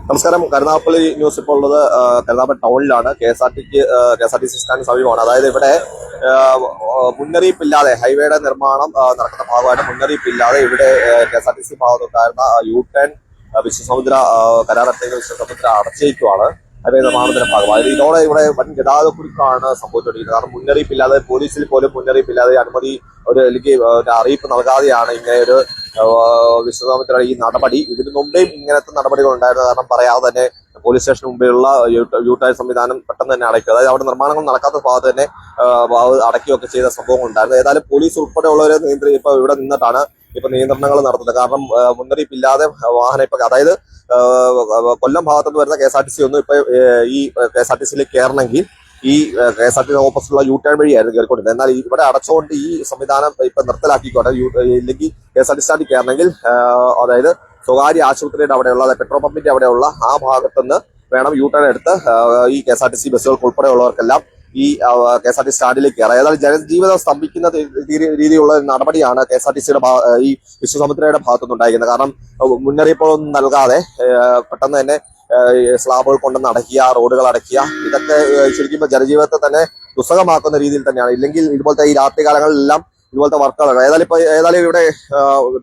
നമസ്കാരം. കരുനാഗപ്പള്ളി ന്യൂസ് ഇപ്പോൾ ഉള്ളത് കരുനാഗപ്പള്ളി ടൗണിലാണ്. K S R T C സ്റ്റാൻഡിന് സമീപമാണ്. അതായത് ഇവിടെ മുന്നറിയിപ്പില്ലാതെ ഹൈവേയുടെ നിർമ്മാണം നടക്കുന്ന ഭാഗമായിട്ട് മുന്നറിയിപ്പില്ലാതെ ഇവിടെ കെ.എസ്.ആർ.ടി.സി ഭാഗത്തുണ്ടായിരുന്ന യു-ടേൺ വിശ്വസമുദ്ര കരാറത്തേക്ക് വിശ്വസമുദ്ര അടച്ചേക്കുവാണ്. ഹൈവേ നിർമ്മാണത്തിന്റെ ഭാഗമായി ഇതോടെ ഇവിടെ വൻ ഗതാഗതക്കുരുക്കാണ് സംഭവിച്ചുകൊണ്ടിരിക്കുന്നത്. കാരണം മുന്നറിയിപ്പില്ലാതെ, പോലീസിൽ പോലും മുന്നറിയിപ്പില്ലാതെ, അനുമതി അല്ലെങ്കിൽ ഒരു അറിയിപ്പ് നൽകാതെയാണ് ഇങ്ങനെ ഒരു വിശ്വസമുദ്ര ഈ നടപടി. ഇതിനു മുമ്പേയും ഇങ്ങനത്തെ നടപടികൾ ഉണ്ടായിരുന്നു. കാരണം പറയാതെ തന്നെ പോലീസ് സ്റ്റേഷന് മുമ്പേയുള്ള യു-ടേൺ സംവിധാനം പെട്ടെന്ന് തന്നെ അടയ്ക്കും. അതായത് അവിടെ നിർമ്മാണങ്ങൾ നടക്കാത്ത ഭാഗത്ത് തന്നെ അടയ്ക്കുകയൊക്കെ ചെയ്ത സംഭവങ്ങൾ ഉണ്ടായിരുന്നു. ഏതായാലും പോലീസ് ഉൾപ്പെടെയുള്ളവരെ ഇപ്പൊ ഇവിടെ നിന്നിട്ടാണ് ഇപ്പൊ നിയന്ത്രണങ്ങൾ നടത്തുന്നത്. കാരണം മുന്നറിയിപ്പില്ലാതെ വാഹനം ഇപ്പൊ, അതായത് കൊല്ലം ഭാഗത്തുനിന്ന് വരുന്ന കെ.എസ്.ആർ.ടി.സി ഒന്നും ഇപ്പൊ ഈ കെ.എസ്.ആർ.ടി.സിയിലേക്ക് കയറണമെങ്കിൽ ഈ കെ.എസ്.ആർ.ടി.സി ഓപ്പോസിറ്റുള്ള യു-ടേൺ വഴിയായിരുന്നു കയറിക്കൊണ്ടിരുന്നത്. എന്നാൽ ഇവിടെ അടച്ചുകൊണ്ട് ഈ സംവിധാനം ഇപ്പൊ നിർത്തലാക്കിക്കൊണ്ട് ഇല്ലെങ്കിൽ കെ.എസ്.ആർ.ടി.സി സ്റ്റാൻഡിൽ കയറണമെങ്കിൽ അതായത് സ്വകാര്യ ആശുപത്രിയുടെ അവിടെയുള്ള, പെട്രോൾ പമ്പിന്റെ അവിടെയുള്ള ആ ഭാഗത്തുനിന്ന് വേണം യു-ടേൺ എടുത്ത് ഈ കെ.എസ്.ആർ.ടി.സി ബസ്സുകൾക്ക് ഉൾപ്പെടെയുള്ളവർക്കെല്ലാം ഈ കെ.എസ്.ആർ.ടി.സി സ്റ്റാൻഡിലേക്ക് കയറാം. ഏതായാലും ജനജീവിതം സ്തംഭിക്കുന്ന രീതിയിലുള്ള നടപടിയാണ് കെ.എസ്.ആർ.ടി.സിയുടെ ഈ വിശ്വസമുദ്രയുടെ ഭാഗത്തുനിന്നുണ്ടായിരിക്കുന്നത്. കാരണം മുന്നറിയിപ്പുകളൊന്നും നൽകാതെ പെട്ടെന്ന് തന്നെ സ്ലാബുകൾ കൊണ്ടുവന്ന് അടയ്ക്കുക, റോഡുകൾ അടയ്ക്കുക, ഇതൊക്കെ ശരിക്കും ജനജീവിതത്തെ തന്നെ ദുസ്സഹമാക്കുന്ന രീതിയിൽ തന്നെയാണ്. ഇല്ലെങ്കിൽ ഇതുപോലത്തെ ഈ രാത്രി കാലങ്ങളിലെല്ലാം ഇതുപോലത്തെ വർക്കുകൾ ഏതായാലും ഇവിടെ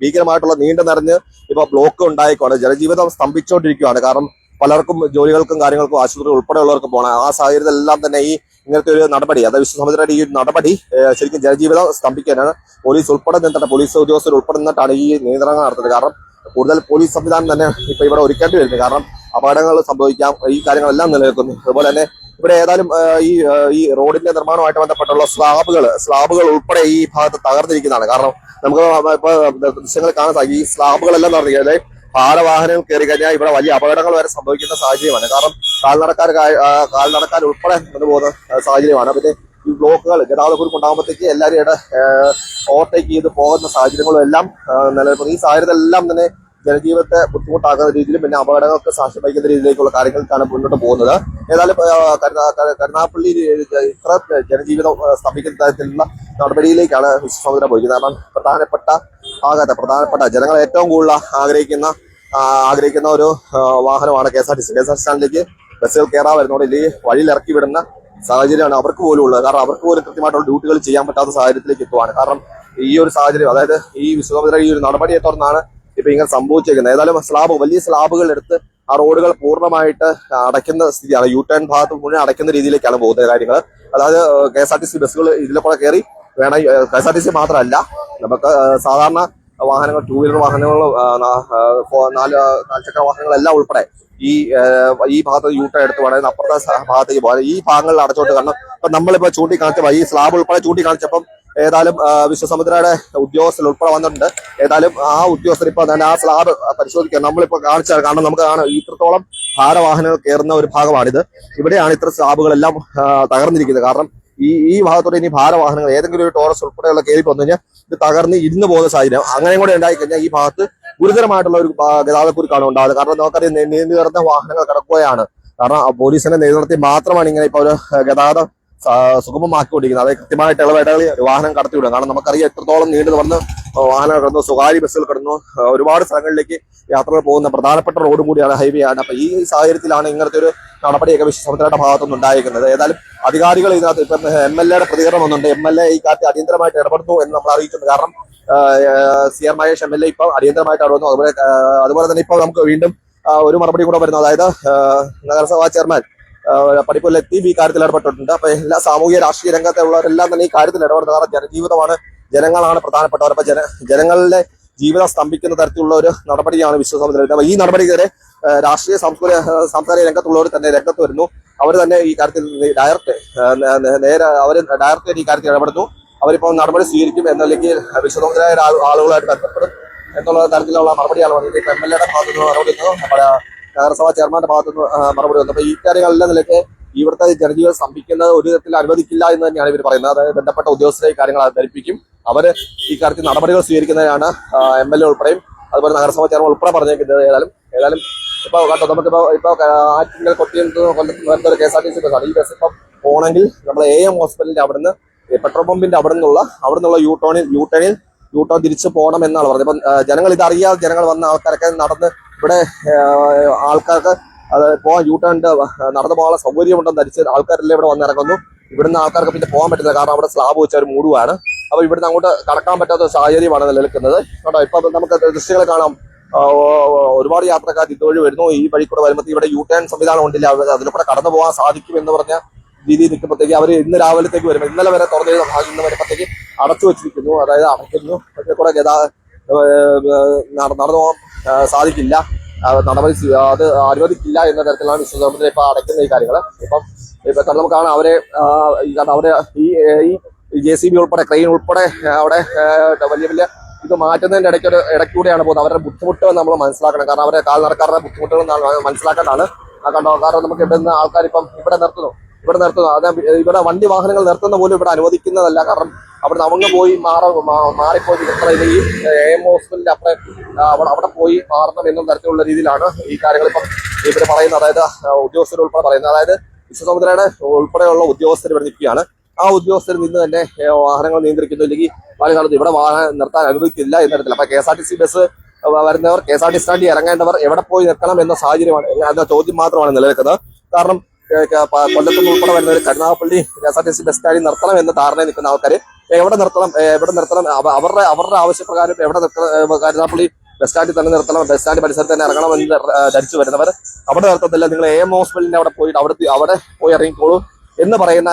ഭീകരമായിട്ടുള്ള നീണ്ടു നിറഞ്ഞ് ഇപ്പൊ ബ്ലോക്ക് ഉണ്ടായിക്കോട്ടെ, ജനജീവിതം സ്തംഭിച്ചുകൊണ്ടിരിക്കുകയാണ്. കാരണം പലർക്കും ജോലികൾക്കും കാര്യങ്ങൾക്കും ആശുപത്രി ഉൾപ്പെടെയുള്ളവർക്ക് പോകണം. ആ സാഹചര്യത്തിലെല്ലാം തന്നെ ഈ ഇങ്ങനത്തെ ഒരു നടപടി, അതായത് വിശ്വസമുദ്രയുടെ ഈ ഒരു നടപടി ശരിക്കും ജനജീവിതം സ്തംഭിക്കാനാണ്. പോലീസ് ഉൾപ്പെടെ നിന്നിട്ടാണ്, പോലീസ് ഉദ്യോഗസ്ഥർ ഉൾപ്പെടെ നിന്നിട്ടാണ് ഈ നിയന്ത്രണങ്ങൾ നടത്തുന്നത്. കാരണം കൂടുതൽ പോലീസ് സംവിധാനം തന്നെ ഇപ്പൊ ഇവിടെ ഒരുക്കേണ്ടി വരുന്നത്. കാരണം അപകടങ്ങൾ സംഭവിക്കാം, ഈ കാര്യങ്ങളെല്ലാം നിലനിൽക്കുന്നു. അതുപോലെ തന്നെ ഇവിടെ ഏതായാലും ഈ റോഡിന്റെ നിർമ്മാണവുമായിട്ട് ബന്ധപ്പെട്ടുള്ള സ്ലാബുകൾ ഉൾപ്പെടെ ഈ ഭാഗത്ത് തകർന്നിരിക്കുന്നതാണ്. കാരണം നമുക്ക് ഇപ്പൊ ദൃശ്യങ്ങൾ കാണാൻ സാധിക്കും. ഈ സ്ലാബുകളെല്ലാം നടന്നിരിക്കുന്നത് ഭാരവാഹനങ്ങൾ കയറി കഴിഞ്ഞാൽ ഇവിടെ വലിയ അപകടങ്ങൾ വരെ സംഭവിക്കുന്ന സാഹചര്യമാണ്. കാരണം കാൽനടക്കാർ ഉൾപ്പെടെ കൊണ്ടുപോകുന്ന സാഹചര്യമാണ്. പിന്നെ ഈ ബ്ലോക്കുകൾ ഗതാഗതക്കുരുക്ക് ഉണ്ടാകുമ്പോഴത്തേക്ക് എല്ലാവരും ഓവർടേക്ക് ചെയ്ത് പോകുന്ന സാഹചര്യങ്ങളും എല്ലാം നിലനിൽക്കുന്നു. ഈ സാഹചര്യത്തിലെല്ലാം തന്നെ ജനജീവിതത്തെ ബുദ്ധിമുട്ടാക്കുന്ന രീതിയിലും പിന്നെ അപകടങ്ങൾക്ക് സാക്ഷ്യം വഹിക്കുന്ന രീതിയിലേക്കുള്ള കാര്യങ്ങൾക്കാണ് മുന്നോട്ട് പോകുന്നത്. ഏതായാലും കരുനാഗപ്പള്ളി ഇത്ര ജനജീവിതം സ്തംഭിക്കുന്ന തരത്തിലുള്ള നടപടിയിലേക്കാണ് വിശ്വസമുദ്ര പോയിരിക്കുന്നത്. കാരണം പ്രധാനപ്പെട്ട ജനങ്ങൾ ഏറ്റവും കൂടുതൽ ആഗ്രഹിക്കുന്ന ഒരു വാഹനമാണ് കെ.എസ്.ആർ.ടി.സി. സ്റ്റാൻഡിലേക്ക് ബസ്സുകൾ കയറാൻ വരുന്നതോടെ ഇല്ലെങ്കിൽ വഴിയിൽ ഇറക്കി വിടുന്ന സാഹചര്യമാണ് അവർക്ക് പോലും ഉള്ളത്. കാരണം അവർക്ക് പോലും കൃത്യമായിട്ടുള്ള ഡ്യൂട്ടികൾ ചെയ്യാൻ പറ്റാത്ത സാഹചര്യത്തിലേക്ക് എത്തുവാണ്. കാരണം ഈ ഒരു സാഹചര്യം, അതായത് ഈ വിശ്വസമുദ്ര ഈ ഒരു നടപടിയെ തുടർന്നാണ് ഇപ്പൊ ഇങ്ങനെ സംഭവിച്ചേക്കുന്നത്. ഏതായാലും വലിയ സ്ലാബുകൾ എടുത്ത് ആ റോഡുകൾ പൂർണ്ണമായിട്ട് അടയ്ക്കുന്ന സ്ഥിതിയാണ്. യു-ടേൺ ഭാഗത്ത് മുഴുവൻ അടയ്ക്കുന്ന രീതിയിലേക്കാണ് പോകുന്ന കാര്യങ്ങൾ. അതായത് കെ.എസ്.ആർ.ടി.സി ബസ്സുകൾ ഇതിലൂടെ കയറി വേണം, കെ.എസ്.ആർ.ടി.സി മാത്രമല്ല നമുക്ക് സാധാരണ വാഹനങ്ങൾ, ടൂ വീലർ വാഹനങ്ങൾ, നാൽചക്ര വാഹനങ്ങളെല്ലാം ഉൾപ്പെടെ ഈ ഭാഗത്ത് യു-ടേൺ എടുത്ത് വേണമെങ്കിൽ അപ്പുറത്തെ ഭാഗത്തേക്ക് പോകാൻ ഈ ഭാഗങ്ങളിൽ അടച്ചോട്ട്. കാരണം ഇപ്പൊ നമ്മളിപ്പോ ചൂണ്ടിക്കാണിച്ചപ്പോൾ ഈ സ്ലാബ് ഉൾപ്പെടെ ചൂണ്ടിക്കാണിച്ചപ്പം ഏതായാലും വിശ്വസമുദ്രയുടെ ഉദ്യോഗസ്ഥർ ഉൾപ്പെടെ വന്നിട്ടുണ്ട്. ഏതായാലും ആ ഉദ്യോഗസ്ഥർ ഇപ്പൊ തന്നെ ആ സ്ലാബ് പരിശോധിക്കുക. നമ്മളിപ്പോ കാണിച്ചാൽ കാരണം നമുക്ക് കാണാം ഇത്രത്തോളം ഭാരവാഹനങ്ങൾ കയറുന്ന ഒരു ഭാഗമാണിത്. ഇവിടെയാണ് ഇത്ര സ്ലാബുകളെല്ലാം തകർന്നിരിക്കുന്നത്. കാരണം ഈ ഭാഗത്തോടെ ഇനി ഭാരവാഹനങ്ങൾ ഏതെങ്കിലും ഒരു ടോറസ് ഉൾപ്പെടെയുള്ള കയറി വന്നു കഴിഞ്ഞാൽ ഇത് തകർന്ന് ഇരുന്ന് പോകുന്ന സാഹചര്യം അങ്ങനെ കൂടെ ഉണ്ടായി കഴിഞ്ഞാൽ ഈ ഭാഗത്ത് ഗുരുതരമായിട്ടുള്ള ഒരു ഗതാഗതക്കുരുക്കാണ് ഉണ്ടാകുന്നത്. കാരണം നമുക്കറിയാം നീണ്ടു കിടന്ന വാഹനങ്ങൾ കിടക്കുകയാണ്. കാരണം പോലീസിന്റെ നിയന്ത്രണത്തിൽ മാത്രമാണ് ഇങ്ങനെ ഇപ്പൊ ഒരു ഗതാഗതം സുഗമമാക്കിക്കൊണ്ടിരിക്കുന്നത്. അതായത് കൃത്യമായിട്ട് ഇടവേളകളിൽ വാഹനം കടത്തിവിടുക. കാരണം നമുക്കറിയാം എത്രത്തോളം നീണ്ടു തുറന്ന് വാഹനങ്ങൾ കിടന്നു, സ്വകാര്യ ബസ്സുകൾ കിടന്നു, ഒരുപാട് സ്ഥലങ്ങളിലേക്ക് യാത്രകൾ പോകുന്ന പ്രധാനപ്പെട്ട റോഡും കൂടിയാണ്, ഹൈവേ ആണ്. അപ്പൊ ഈ സാഹചര്യത്തിലാണ് ഇങ്ങനത്തെ ഒരു നടപടിയൊക്കെ വിശ്വസമുദ്രയുടെ ഭാഗത്തുനിന്ന് ഉണ്ടായിരിക്കുന്നത്. ഏതായാലും അധികാരികൾ ഇതിനകത്ത് ഇപ്പം എം.എൽ.എയുടെ പ്രതികരണം വന്നുണ്ട്. എം.എൽ.എ ഈ കാര്യത്തിൽ അടിയന്തരമായിട്ട് ഇടപെടുന്നു എന്ന് നമ്മൾ അറിയിച്ചിട്ടുണ്ട്. കാരണം സി.ആർ. മഹേഷ് എം.എൽ.എ ഇപ്പൊ അടിയന്തരമായിട്ട് ഇടപെടുന്നു. അതുപോലെ തന്നെ ഇപ്പൊ നമുക്ക് വീണ്ടും ഒരു മറുപടി കൂടെ വരുന്നു. അതായത് നഗരസഭാ ചെയർമാൻ പടിപ്പൂർ ലത്തീഫ് ഈ കാര്യത്തിൽ ഇടപെട്ടിട്ടുണ്ട്. അപ്പൊ എല്ലാ സാമൂഹിക രാഷ്ട്രീയ രംഗത്തുള്ളവരെല്ലാം തന്നെ ഈ കാര്യത്തിൽ ഇടപെടുന്നത്. കാരണം ജനജീവിതമാണ്, ജനങ്ങളാണ് പ്രധാനപ്പെട്ടവർ. അപ്പൊ ജനങ്ങളുടെ ജീവിതം സ്തംഭിക്കുന്ന തരത്തിലുള്ള ഒരു നടപടിയാണ് വിശ്വസമുദ്ര. അപ്പൊ ഈ നടപടിക്കെതിരെ രാഷ്ട്രീയ സാംസ്കാരിക രംഗത്തുള്ളവർ തന്നെ രംഗത്ത് വരുന്നു. അവർ തന്നെ ഈ കാര്യത്തിൽ ഡയറക്റ്റ് ഈ കാര്യത്തിൽ ഇടപെടുന്നു. അവരിപ്പോൾ നടപടി സ്വീകരിക്കും എന്നല്ലെങ്കിൽ വിശ്വസമുദ്രമായ ആളുകളായിട്ട് ബന്ധപ്പെടും എന്നുള്ള തരത്തിലുള്ള മറുപടിയാണ് വന്നത്. ഇപ്പൊ എം.എൽ.എയുടെ ഭാഗത്തുനിന്ന് മറുപടി വന്നു, നമ്മുടെ നഗരസഭാ ചെയർമാന്റെ ഭാഗത്തുനിന്ന് മറുപടി വന്നു. അപ്പൊ ഈ കാര്യങ്ങളെല്ലാം നിലയ്ക്ക് ഇവിടുത്തെ ജനജീവിതം സ്തംഭിക്കുന്നത് ഒരു വിധത്തിൽ അനുവദിക്കില്ല എന്ന് തന്നെയാണ് ഇവർ പറയുന്നത്. അതായത് ബന്ധപ്പെട്ട ഉദ്യോഗസ്ഥരെ ഈ കാര്യങ്ങൾ ധരിപ്പിക്കും. അവര് ഈ കാര്യത്തിൽ നടപടികൾ സ്വീകരിക്കുന്നതിനാണ് എം.എൽ.എ ഉൾപ്പെടെയും അതുപോലെ നഗരസഭാ ചെയർമാൻ ഉൾപ്പെടെ പറഞ്ഞേക്കുന്നത്. ഏതായാലും ഇപ്പൊ കണ്ടോ, നമുക്കിപ്പോ ആറ്റിങ്ങൽ കൊല്ലത്ത് ഒരു കെ.എസ്.ആർ.ടി.സി ബസ്സാണ്. ഈ ബസ് ഇപ്പം പോകണമെങ്കിൽ നമ്മൾ AM ഹോസ്പിറ്റലിന്റെ അവിടുന്ന് പെട്രോൾ പമ്പിന്റെ അവിടുന്നുള്ള യൂട്ടേൺ തിരിച്ചു പോകണം എന്നാണ് പറഞ്ഞത്. ഇപ്പം ജനങ്ങൾ ഇതറിയാതെ ജനങ്ങൾ വന്ന ആൾക്കാരൊക്കെ നടന്ന് ഇവിടെ ആൾക്കാർക്ക് അത് പോകാൻ യൂട്ടേണിന്റെ നടന്നു പോകാനുള്ള സൗകര്യമുണ്ടെന്ന് ധരിച്ച് ആൾക്കാരെല്ലാം ഇവിടെ വന്നിറങ്ങുന്നു. ഇവിടുന്ന് ആൾക്കാർക്ക് പിന്നെ പോകാൻ പറ്റുന്നത് കാരണം അവിടെ സ്ലാബ് വെച്ച് അവർ മൂടുവാണ്. അപ്പൊ ഇവിടുന്ന് അങ്ങോട്ട് കടക്കാൻ പറ്റാത്ത സാഹചര്യമാണ് നിലനിൽക്കുന്നത് കേട്ടോ. ഇപ്പൊ നമുക്ക് ദൃശ്യങ്ങൾ കാണാം. ഒരുപാട് യാത്രക്കാർ ഇതുവഴി വരുന്നു. ഈ വഴി കൂടെ വരുമ്പോൾ ഇവിടെ യൂട്ടേൺ സംവിധാനം ഉണ്ടില്ല, അതിലൂടെ കടന്നു പോകാൻ സാധിക്കും എന്ന് പറഞ്ഞ രീതിയിൽ നിൽക്കുമ്പോഴത്തേക്ക് അവർ ഇന്ന് രാവിലത്തേക്ക് വരുമ്പോൾ ഇന്നലെ വരെ തുറന്നിരുന്ന ഭാഗം ഇന്ന് വരുമ്പോഴത്തേക്ക് അടച്ചു വെച്ചിരിക്കുന്നു. അതായത് അടയ്ക്കുന്നു. പക്ഷേ കൂടെ നടന്നു പോകാൻ സാധിക്കില്ല, നടപടി അത് അനുവദിക്കില്ല എന്ന തരത്തിലാണ് വിശ്വസമുദ്രം ഇപ്പൊ അടയ്ക്കുന്ന ഈ കാര്യങ്ങൾ. ഇപ്പൊ നമുക്ക് കാണാം അവരെ ഈ JCB ഉൾപ്പെടെ ക്രെയിൻ ഉൾപ്പെടെ അവിടെ വലിയ വലിയ ഇത് മാറ്റുന്നതിന്റെ ഇടയ്ക്കൂടെയാണ് പോകുന്നത്. അവരുടെ ബുദ്ധിമുട്ടുകൾ നമ്മൾ മനസ്സിലാക്കണം. കാരണം അവരെ കാൽനടക്കാരുടെ ബുദ്ധിമുട്ടുകൾ മനസ്സിലാക്കേണ്ടതാണ്. കണ്ടോ, കാരണം നമുക്ക് ഇവിടെ നിന്ന് ആൾക്കാർ ഇപ്പം ഇവിടെ നിർത്തുന്നു. അത് ഇവിടെ വണ്ടി വാഹനങ്ങൾ നിർത്തുന്ന പോലും ഇവിടെ അനുവദിക്കുന്നതല്ല. കാരണം അവിടെ നമുക്ക് പോയി മാറിപ്പോയി നിർത്തണം. ഈ AM ഹോസ്പിറ്റലിന്റെ അവിടെ പോയി മാറണം എന്ന തരത്തിലുള്ള രീതിയിലാണ് ഈ കാര്യങ്ങൾ ഇപ്പം ഇവർ പറയുന്നത്. അതായത് ഉദ്യോഗസ്ഥർ ഉൾപ്പെടെ പറയുന്നത്. അതായത് വിശ്വസമുദ്രയുടെ ഉൾപ്പെടെയുള്ള ഉദ്യോഗസ്ഥർ ഇവിടെ നിൽക്കുകയാണ്. ആ ഉദ്യോഗസ്ഥർ നിന്ന് തന്നെ വാഹനങ്ങൾ നിയന്ത്രിക്കുന്നു. ഇല്ലെങ്കിൽ പല കാലത്ത് ഇവിടെ വാഹനം നിർത്താൻ അനുവദിക്കില്ല എന്ന തരത്തിൽ. അപ്പൊ KSRTC ബസ് വരുന്നവർ KSRTC സ്റ്റാൻഡിൽ ഇറങ്ങേണ്ടവർ എവിടെ പോയി നിൽക്കണം എന്ന സാഹചര്യമാണ്, എന്ന ചോദ്യം മാത്രമാണ് നിലനിൽക്കുന്നത്. കാരണം കൊല്ലത്തുനിന്ന് ഉൾപ്പെടെ വരുന്നവർ കരുനാഗപ്പള്ളി KSRTC ബസ് സ്റ്റാൻഡിൽ നിർത്തണം എന്ന ധാരണയിൽ നിൽക്കുന്ന ആൾക്കാർ എവിടെ നിർത്തണം അവരുടെ ആവശ്യപ്രകാരം കരുനാഗപ്പള്ളി ബസ് സ്റ്റാൻഡിൽ തന്നെ നിർത്തണം, ബസ് സ്റ്റാൻഡ് പരിസരത്ത് തന്നെ ഇറങ്ങണം എന്ന് ധരിച്ചു വരുന്നവർ അവിടെ നിർത്തത്തില്ല. നിങ്ങൾ AM ഹോസ്പിറ്റലിന്റെ അവിടെ പോയിട്ട് അവിടെ പോയി ഇറങ്ങിക്കോളൂ എന്ന് പറയുന്ന